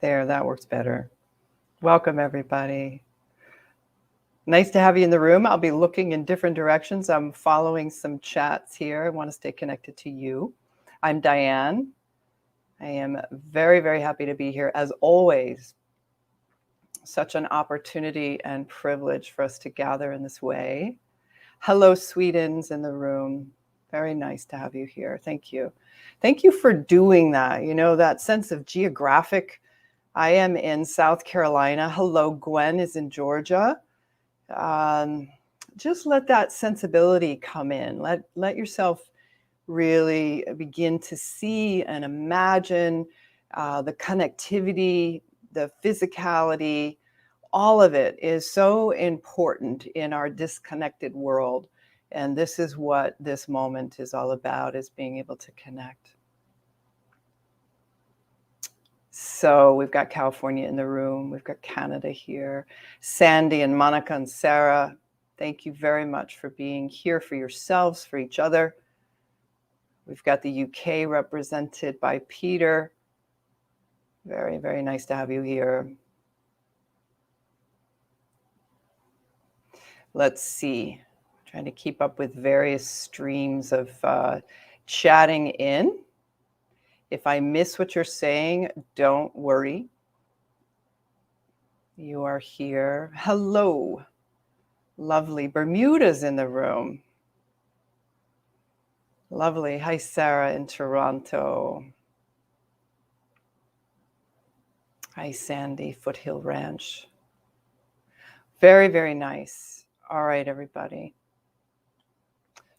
There, that works better. Welcome, everybody. Nice to have you in the room. I'll be looking in different directions. I'm following some chats here. I want to stay connected to you. I'm Diane. I am very, very happy to be here, as always. Such an opportunity and privilege for us to gather in this way. Hello, Swedens in the room. Very nice to have you here. Thank you. Thank you for doing that. You know, that sense of geographic. I am in South Carolina. Hello, Gwen is in Georgia. Just let that sensibility come in. Let yourself really begin to see and imagine the connectivity, the physicality. All of it is so important in our disconnected world. And this is what this moment is all about, is being able to connect. So we've got California in the room. We've got Canada here. Sandy and Monica and Sarah, thank you very much for being here for yourselves, for each other. We've got the UK represented by Peter. Very, very nice to have you here. Let's see. Trying to keep up with various streams of chatting in. If I miss what you're saying, don't worry. You are here. Hello. Lovely. Bermuda's in the room. Lovely. Hi, Sarah in Toronto. Hi, Sandy, Foothill Ranch. Very, very nice. All right, everybody.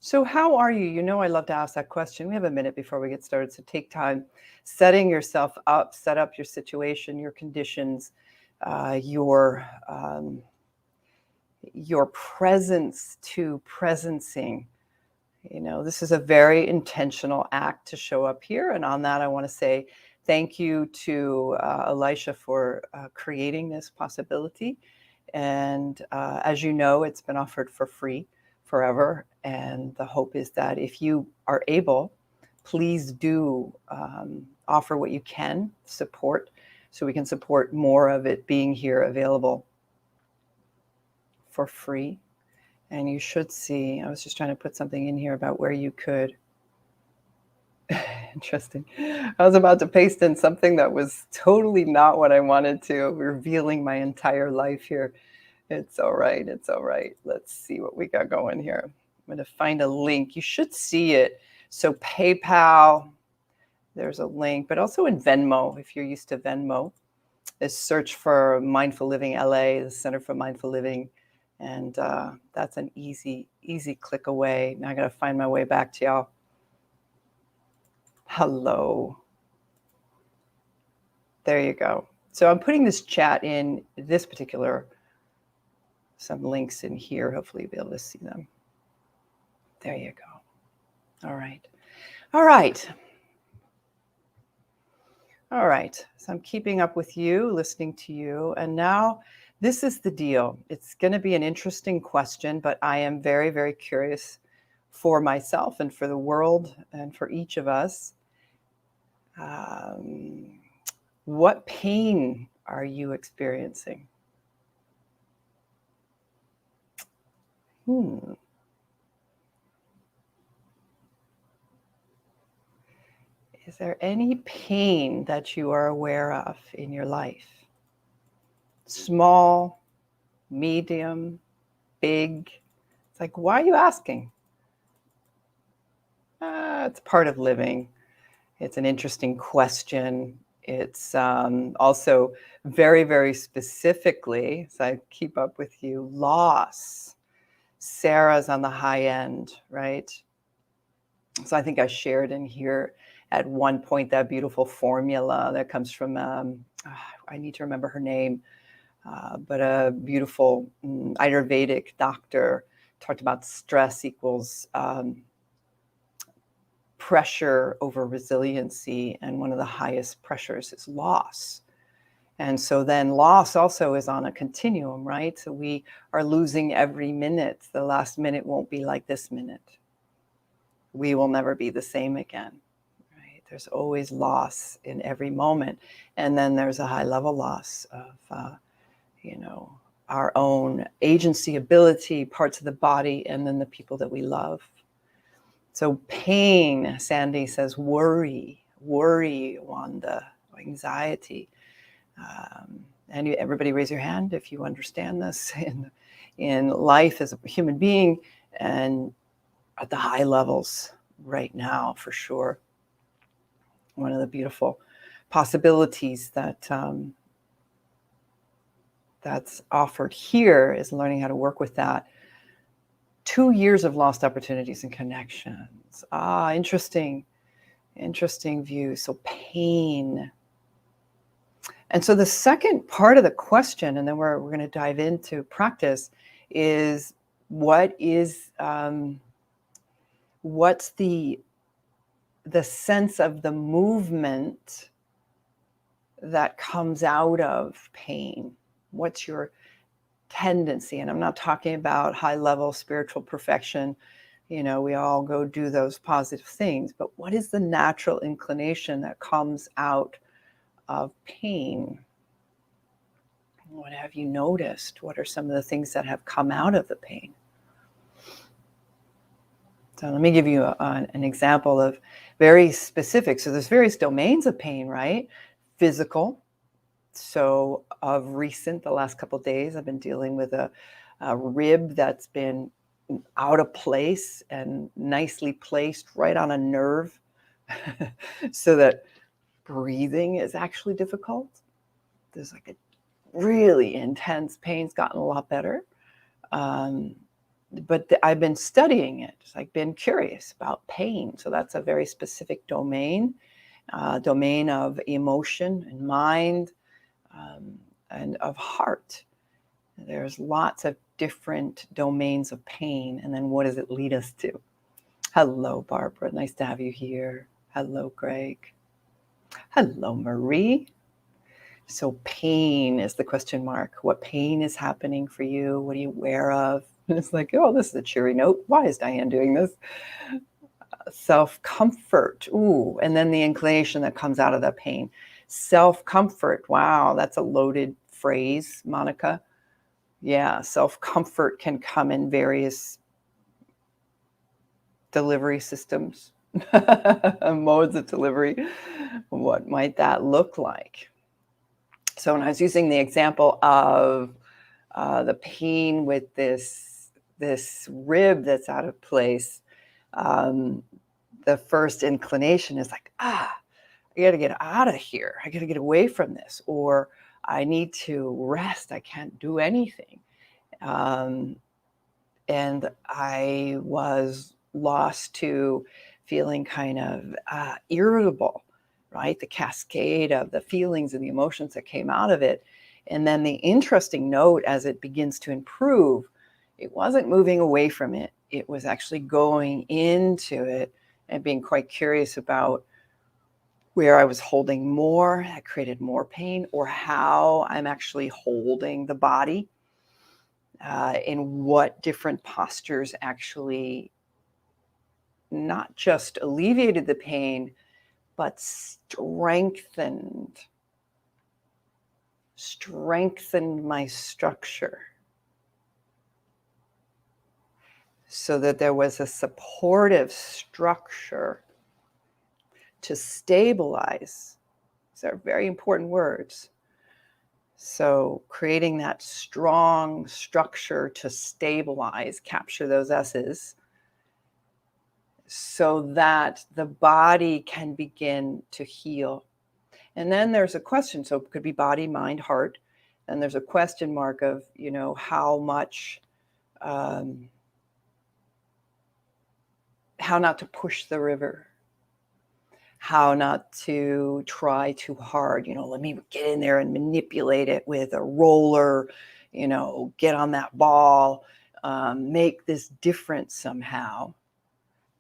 So how are you? You know I love to ask that question. We have a minute before we get started, so take time setting yourself up, set up your situation, your conditions, your presence to presencing. You know, this is a very intentional act to show up here. And on that, I want to say thank you to Elisha for creating this possibility. And as you know, it's been offered for free forever. And the hope is that if you are able, please do offer what you can, support, so we can support more of it being here available for free. And you should see, I was just trying to put something in here about where you could. Interesting. I was about to paste in something that was totally not what I wanted to, revealing my entire life here. It's all right. It's all right. Let's see what we got going here. I'm going to find a link. You should see it. So PayPal, there's a link, but also in Venmo, if you're used to Venmo, is search for Mindful Living LA, the Center for Mindful Living. And that's an easy click away. Now I got to find my way back to y'all. Hello. There you go. So I'm putting this chat in this particular, some links in here. Hopefully you'll be able to see them. There you go. All right. All right. All right. So I'm keeping up with you, listening to you. And now this is the deal. It's going to be an interesting question, but I am very, very curious for myself and for the world and for each of us. What pain are you experiencing? Is there any pain that you are aware of in your life? Small, medium, big? It's like, why are you asking? It's part of living. It's an interesting question. It's also very, very specifically, so I keep up with you, loss. Sarah's on the high end, right? So I think I shared in here at one point that beautiful formula that comes from, I need to remember her name, but a beautiful Ayurvedic doctor talked about stress equals pressure over resiliency, and one of the highest pressures is loss. And so then loss also is on a continuum, right? So we are losing every minute. The last minute won't be like this minute. We will never be the same again, right? There's always loss in every moment. And then there's a high level loss of, our own agency, ability, parts of the body, and then the people that we love. So pain, Sandy says, worry, Wanda, anxiety. And everybody raise your hand if you understand this in life as a human being and at the high levels right now, for sure. One of the beautiful possibilities that that's offered here is learning how to work with that. 2 years of lost opportunities and connections. Interesting view. So pain. And so the second part of the question, and then we're going to dive into practice, is what's the sense of the movement that comes out of pain? What's your tendency? And I'm not talking about high level spiritual perfection. We all go do those positive things, but what is the natural inclination that comes out of pain? What have you noticed? What are some of the things that have come out of the pain? So let me give you an example of very specific. So there's various domains of pain, right? Physical. So of recent, the last couple of days, I've been dealing with a rib that's been out of place and nicely placed right on a nerve so that breathing is actually difficult. There's like a really intense pain. It's gotten a lot better. But I've been studying it. I've been curious about pain. So that's a very specific domain of emotion and mind and of heart. There's lots of different domains of pain. And then what does it lead us to? Hello, Barbara. Nice to have you here. Hello, Greg. Hello, Marie. So pain is the question mark. What pain is happening for you? What are you aware of? And it's like, oh, this is a cheery note. Why is Diane doing this? Self-comfort. Ooh, and then the inclination that comes out of that pain. Self-comfort. Wow, that's a loaded phrase, Monica. Yeah, self-comfort can come in various delivery systems, modes of delivery. What might that look like? So when I was using the example of the pain with this rib that's out of place, the first inclination is like, I got to get out of here. I got to get away from this, or I need to rest. I can't do anything. And I was lost to feeling kind of irritable, right? The cascade of the feelings and the emotions that came out of it. And then the interesting note as it begins to improve, it wasn't moving away from it. It was actually going into it and being quite curious about where I was holding more, that created more pain, or how I'm actually holding the body, in what different postures actually not just alleviated the pain, but strengthened my structure so that there was a supportive structure to stabilize. These are very important words. So creating that strong structure to stabilize, capture those S's, so that the body can begin to heal. And then there's a question. So it could be body, mind, heart. And there's a question mark of, how much, how not to push the river, how not to try too hard. Let me get in there and manipulate it with a roller, get on that ball, make this different somehow.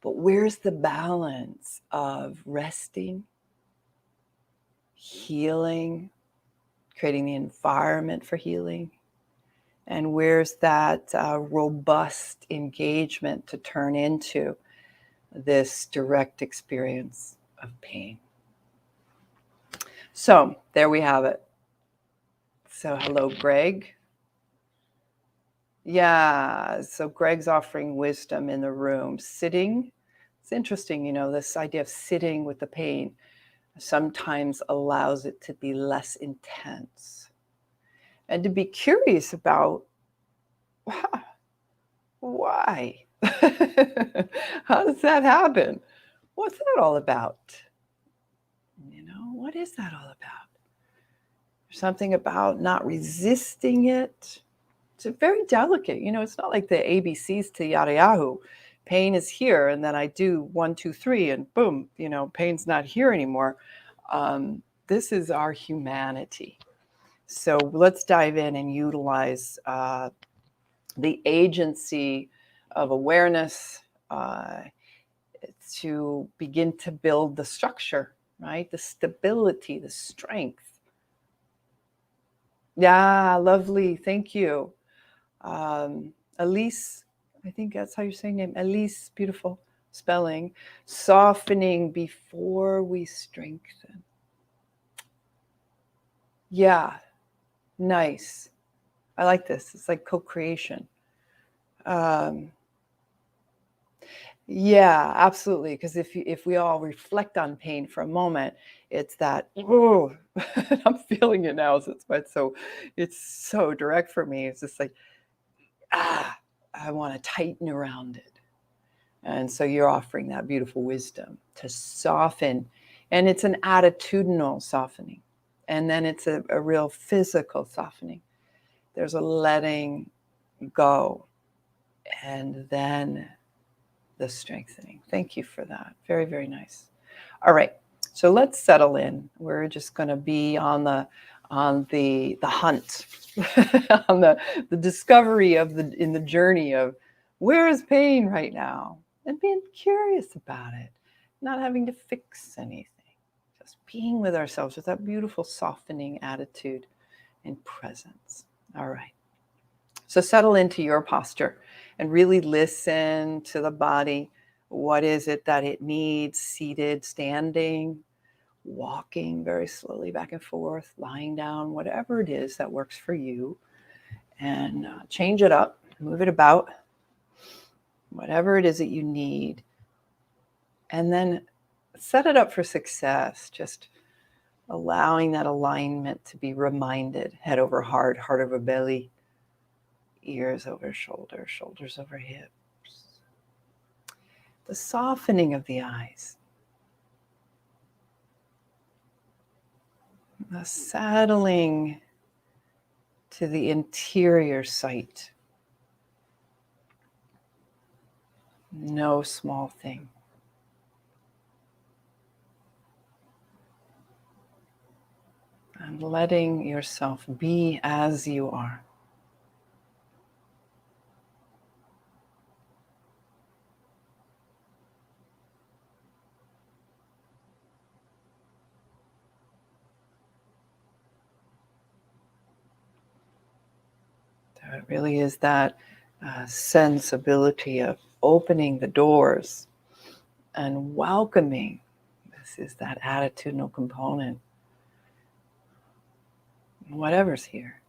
But where's the balance of resting, healing, creating the environment for healing? And where's that robust engagement to turn into this direct experience of pain. So there we have it. So hello, Greg. Yeah, so Greg's offering wisdom in the room. Sitting, it's interesting, this idea of sitting with the pain sometimes allows it to be less intense. And to be curious about, why? How does that happen? What's that all about? What is that all about? There's something about not resisting it. It's very delicate. It's not like the ABCs to yada yahoo. Pain is here, and then I do 1, 2, 3, and boom, pain's not here anymore. This is our humanity. So let's dive in and utilize the agency of awareness to begin to build the structure, right? The stability, the strength. Yeah, lovely. Thank you. Elise, I think that's how you're saying name. Elise, beautiful spelling. Softening before we strengthen. Yeah, nice. I like this. It's like co-creation. Yeah, absolutely. Because if we all reflect on pain for a moment, it's that, oh, I'm feeling it now. So it's so direct for me. It's just like, I want to tighten around it. And so you're offering that beautiful wisdom to soften. And it's an attitudinal softening. And then it's a real physical softening. There's a letting go. And then the strengthening. Thank you for that. Very, very nice. All right. So let's settle in. We're just going to be on the hunt, on the discovery in the journey of where is pain right now, and being curious about it, not having to fix anything, just being with ourselves with that beautiful softening attitude and presence. All right. So settle into your posture and really listen to the body. What is it that it needs? Seated, standing, walking very slowly back and forth, lying down, whatever it is that works for you. And change it up, move it about, whatever it is that you need. And then set it up for success. Just allowing that alignment to be reminded. Head over heart, heart over belly. Ears over shoulders, shoulders over hips. The softening of the eyes. The settling to the interior sight. No small thing. And letting yourself be as you are. It really is that sensibility of opening the doors and welcoming. This is that attitudinal component. Whatever's here.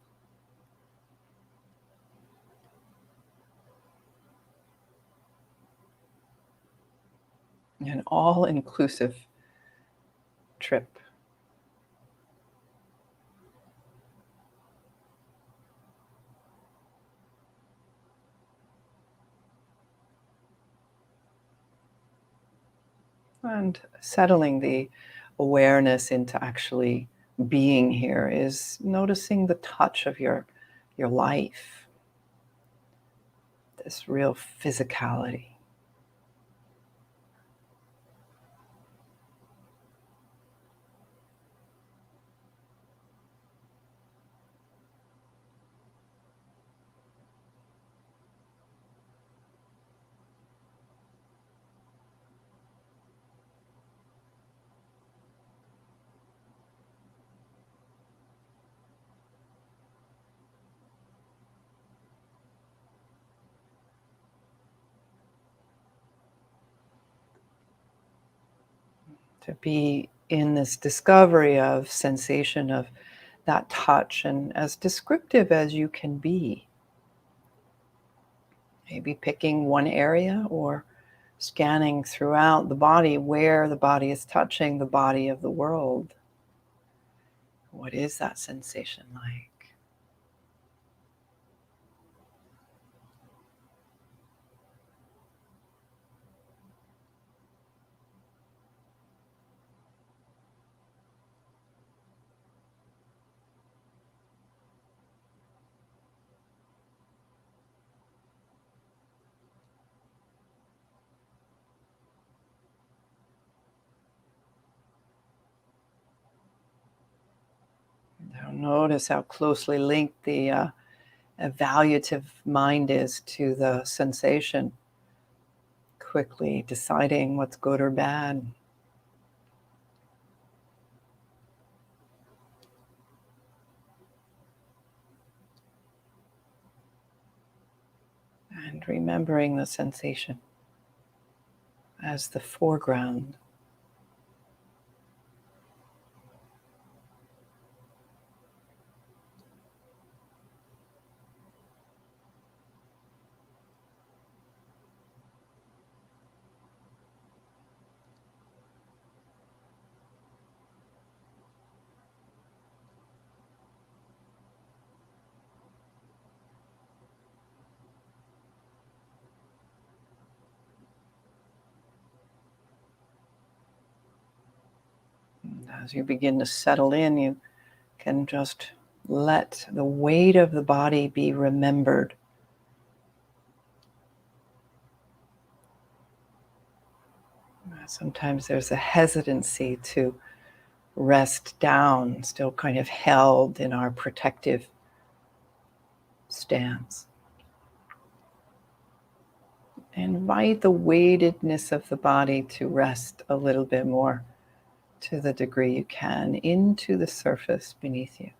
An all-inclusive trip. And settling the awareness into actually being here is noticing the touch of your life, this real physicality. to be in this discovery of sensation of that touch, and as descriptive as you can be. Maybe picking one area or scanning throughout the body where the body is touching the body of the world. What is that sensation like? Now notice how closely linked the evaluative mind is to the sensation, quickly deciding what's good or bad. And remembering the sensation as the foreground. And as you begin to settle in, you can just let the weight of the body be remembered. Sometimes there's a hesitancy to rest down, still kind of held in our protective stance. Invite the weightedness of the body to rest a little bit more, to the degree you can, into the surface beneath you.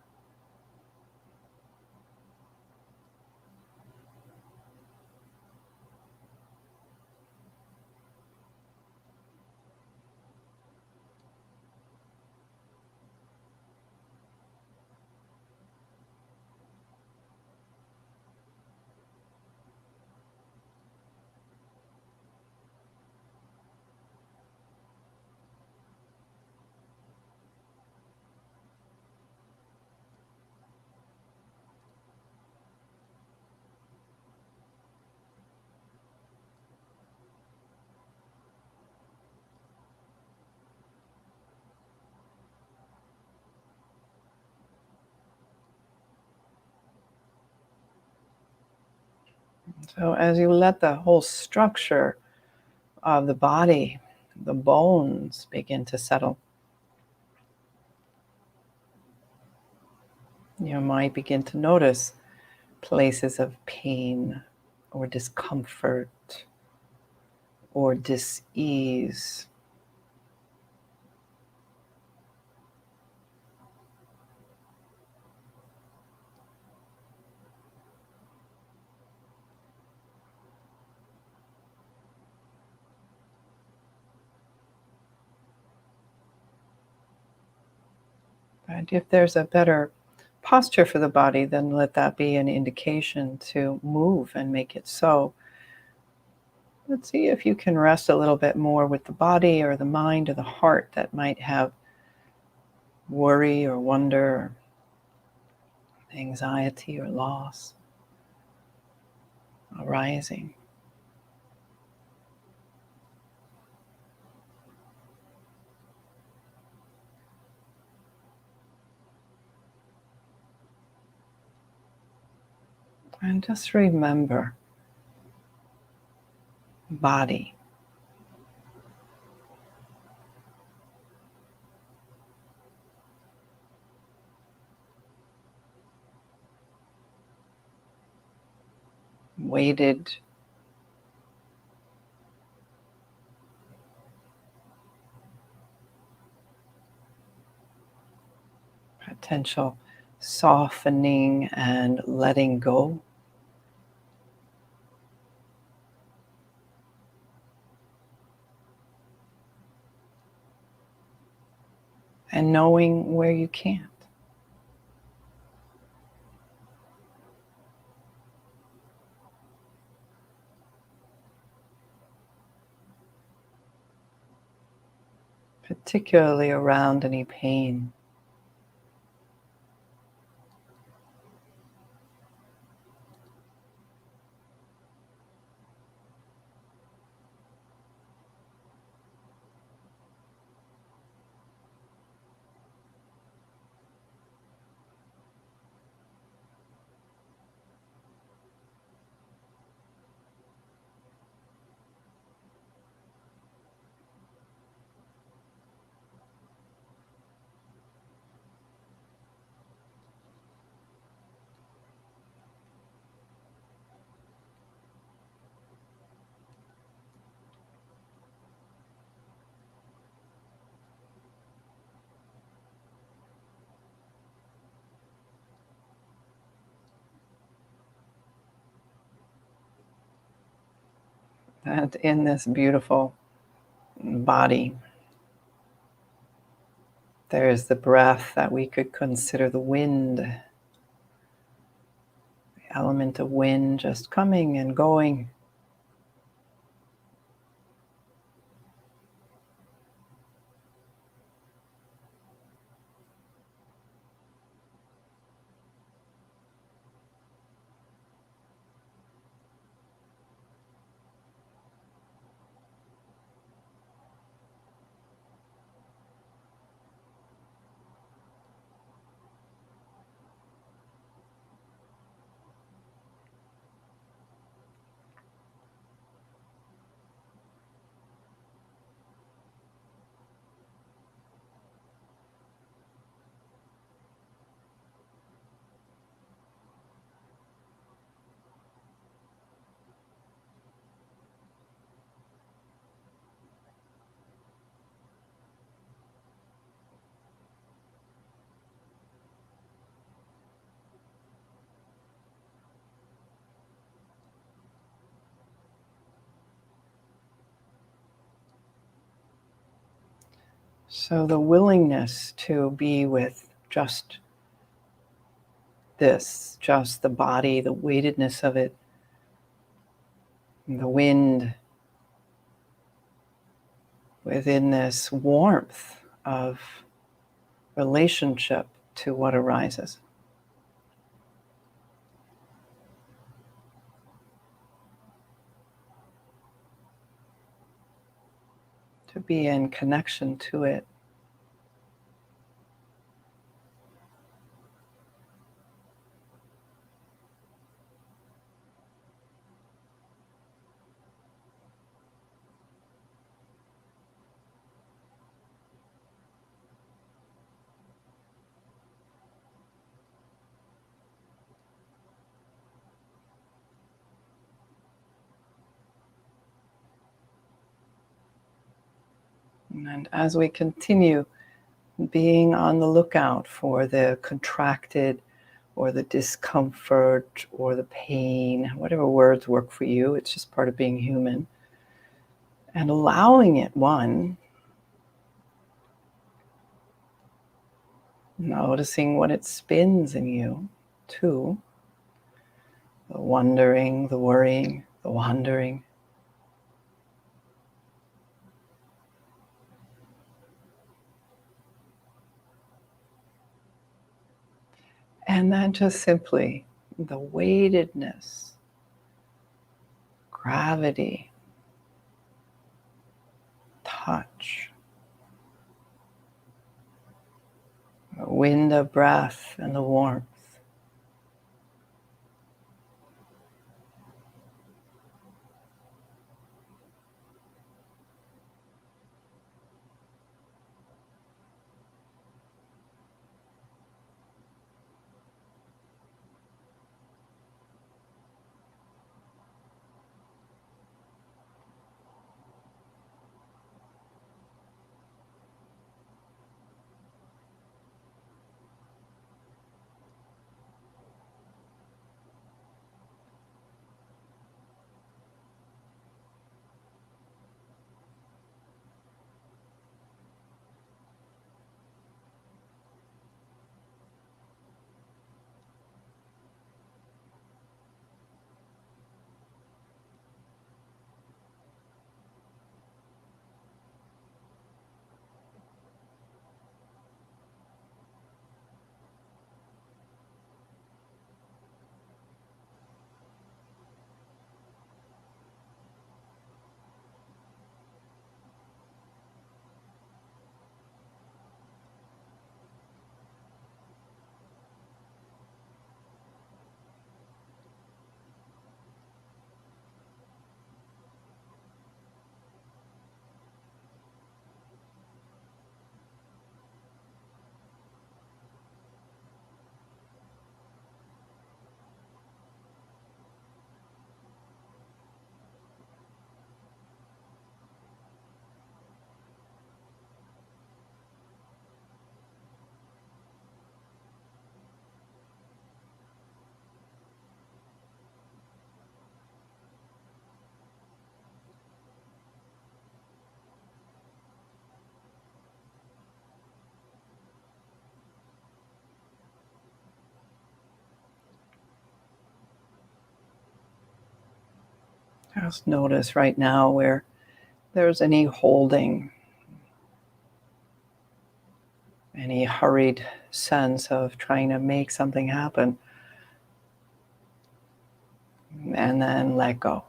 So as you let the whole structure of the body, the bones begin to settle, you might begin to notice places of pain or discomfort or dis-ease. And if there's a better posture for the body, then let that be an indication to move and make it so. Let's see if you can rest a little bit more with the body or the mind or the heart that might have worry or wonder, anxiety or loss arising. And just remember, body. Weighted, potential softening and letting go. and knowing where you can't. Particularly around any pain. And in this beautiful body, there's the breath that we could consider the wind, the element of wind just coming and going. So the willingness to be with just this, just the body, the weightedness of it, the wind, within this warmth of relationship to what arises. To be in connection to it. And as we continue being on the lookout for the contracted or the discomfort or the pain, whatever words work for you, it's just part of being human. And allowing it, one, noticing when it spins in you, two, the wondering, the worrying, the wandering. And then just simply the weightedness, gravity, touch, the wind of breath and the warmth. Just notice right now where there's any holding, any hurried sense of trying to make something happen, and then let go.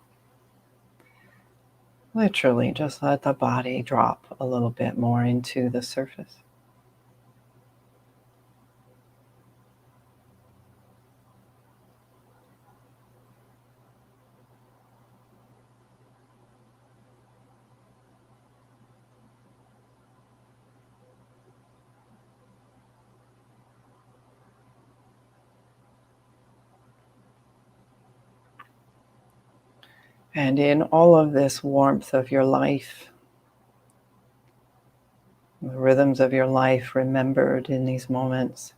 Literally, just let the body drop a little bit more into the surface. And in all of this warmth of your life, the rhythms of your life remembered in these moments,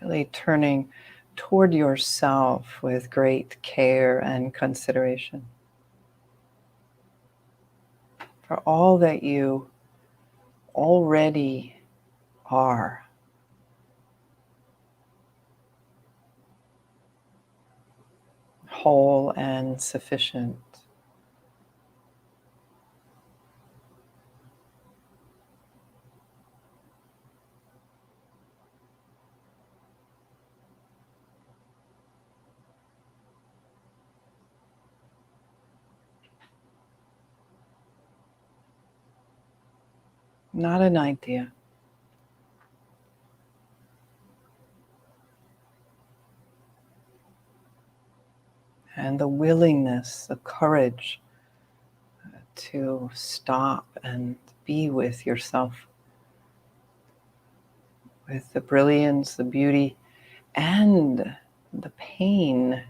really turning toward yourself with great care and consideration for all that you already are. Whole and sufficient. Not an idea. And the willingness, the courage to stop and be with yourself, with the brilliance, the beauty, and the pain.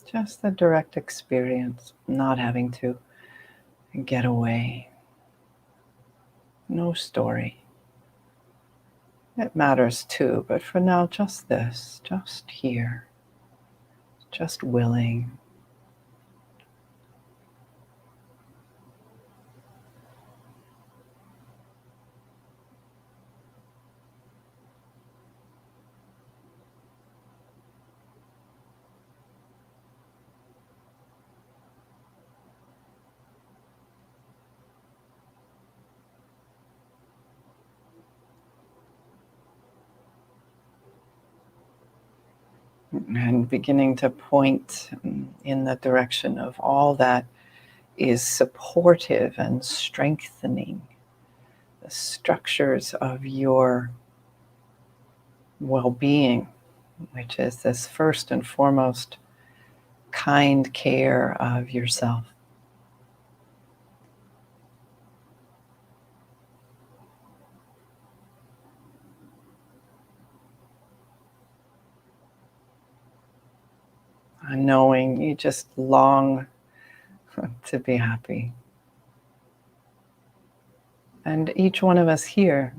Just the direct experience, not having to get away. No story. It matters too, but for now, just this, just here, just willing. And beginning to point in the direction of all that is supportive and strengthening the structures of your well-being, which is this first and foremost kind care of yourself. And knowing you just long to be happy. And each one of us here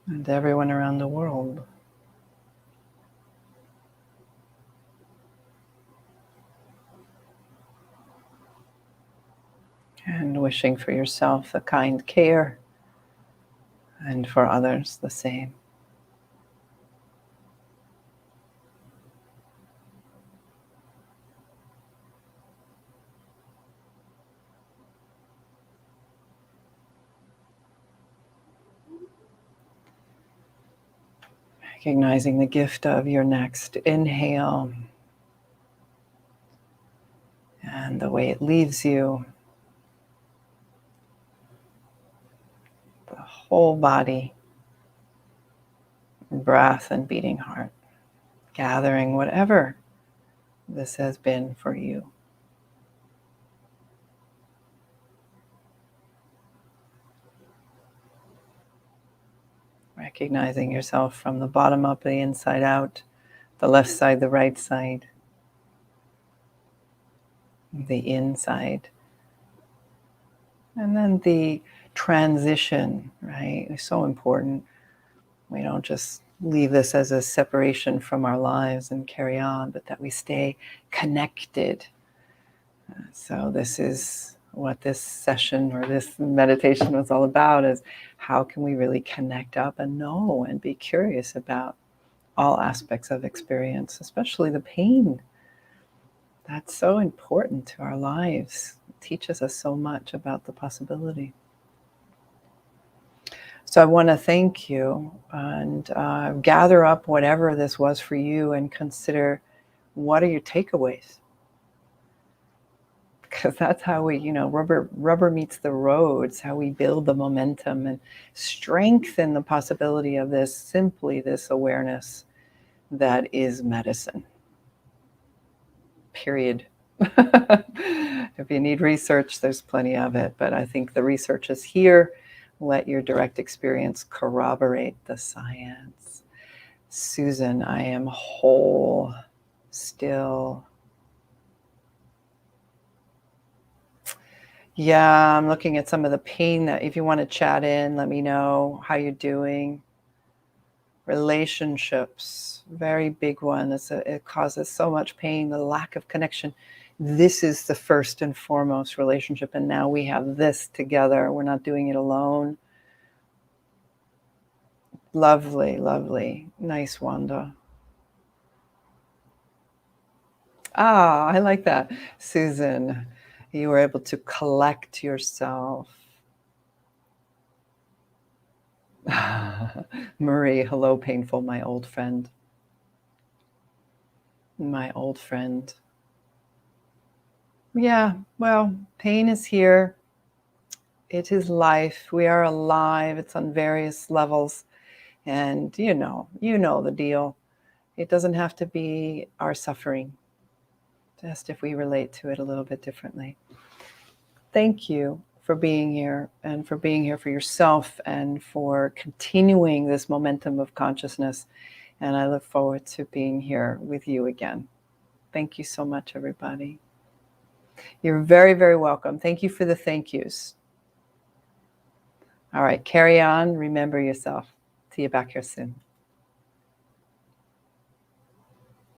and everyone around the world. And wishing for yourself the kind care and for others the same. Recognizing the gift of your next inhale and the way it leaves you, the whole body, breath and beating heart, gathering whatever this has been for you. Recognizing yourself from the bottom up, the inside out, the left side, the right side, the inside. And then the transition, right? It's so important. We don't just leave this as a separation from our lives and carry on, but that we stay connected. So this is what this session or this meditation was all about, is how can we really connect up and know and be curious about all aspects of experience, especially the pain. That's so important to our lives. It teaches us so much about the possibility. So I want to thank you and gather up whatever this was for you and consider, what are your takeaways? Because that's how we, rubber meets the road. It's how we build the momentum and strengthen the possibility of this, simply this awareness that is medicine. Period. If you need research, there's plenty of it, but I think the research is here. Let your direct experience corroborate the science. Susan, I am whole, still. Yeah, I'm looking at some of the pain that, if you want to chat in, let me know how you're doing. Relationships, very big one. It causes so much pain, the lack of connection. This is the first and foremost relationship, and now we have this together. We're not doing it alone. Lovely, lovely. Nice, Wanda. Ah, I like that. Susan, you were able to collect yourself. Marie, hello, painful, my old friend. My old friend. Yeah, well, pain is here. It is life. We are alive. It's on various levels. And you know the deal. It doesn't have to be our suffering, just if we relate to it a little bit differently. Thank you for being here, and for being here for yourself, and for continuing this momentum of consciousness. And I look forward to being here with you again. Thank you so much, everybody. You're very, very welcome. Thank you for the thank yous. All right, carry on. Remember yourself. See you back here soon.